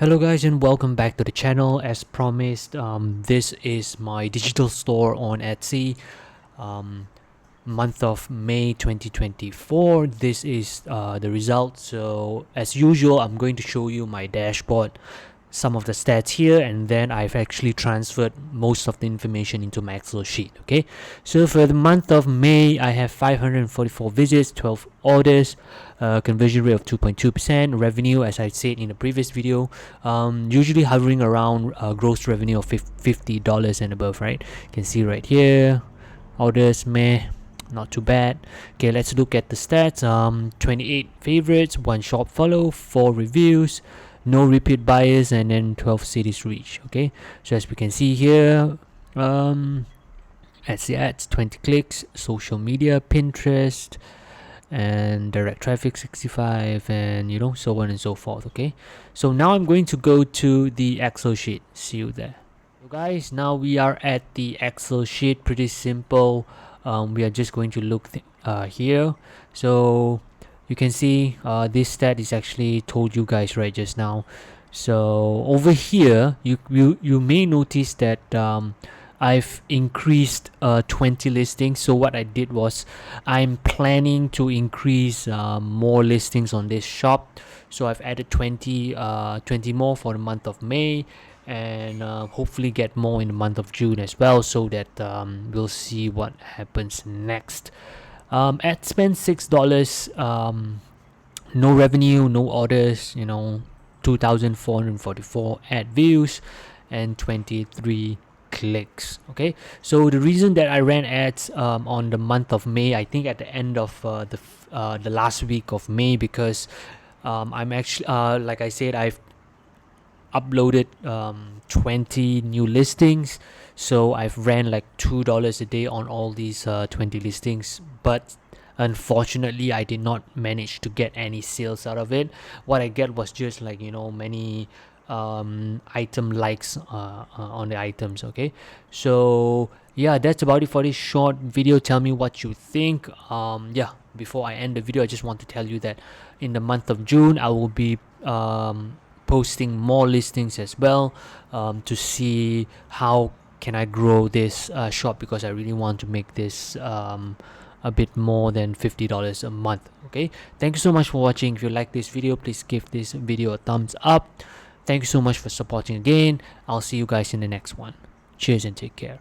Hello guys and welcome back to the channel. As promised, this is my digital store on Etsy. Month of May 2024. This is the result. So as usual, I'm going to show you my dashboard, some of the stats here, and then I've actually transferred most of the information into my Excel sheet. Okay, so for the month of May, I have 544 visits, 12 orders, conversion rate of 2.2%, revenue, as I said in the previous video, usually hovering around gross revenue of $50 and above, right? You can see right here, orders, meh, not too bad. Okay, let's look at the stats. 28 favorites, 1 shop follow, 4 reviews, no repeat buyers, and then 12 cities reach. Okay, so as we can see here, ads, 20 clicks, social media, Pinterest, and direct traffic 65, and so on and so forth. Okay, so now I'm going to go to the Excel sheet. See you there. So guys, now we are at the Excel sheet. Pretty simple. We are just going to look here. So you can see this stat is actually told you guys right just now. So over here you may notice that I've increased 20 listings. So what I did was I'm planning to increase more listings on this shop. So I've added 20 more for the month of May, and hopefully get more in the month of June as well, so that we'll see what happens next. Ad spend $6, no revenue, no orders, 2,444 ad views and 23 clicks. Okay, so the reason that I ran ads on the month of May, I think at the end of the last week of May, because I'm actually like I said, I've uploaded 20 new listings, so I've ran like $2 a day on all these 20 listings, but unfortunately I did not manage to get any sales out of it. What I get was just like many item likes on the items. Okay, so yeah, that's about it for this short video. Tell me what you think. Before I end the video, I just want to tell you that in the month of June I will be posting more listings as well, to see how can I grow this shop, because I really want to make this a bit more than $50 a month. Okay, thank you so much for watching. If you like this video, please give this video a thumbs up. Thank you so much for supporting again. I'll see you guys in the next one. Cheers and take care.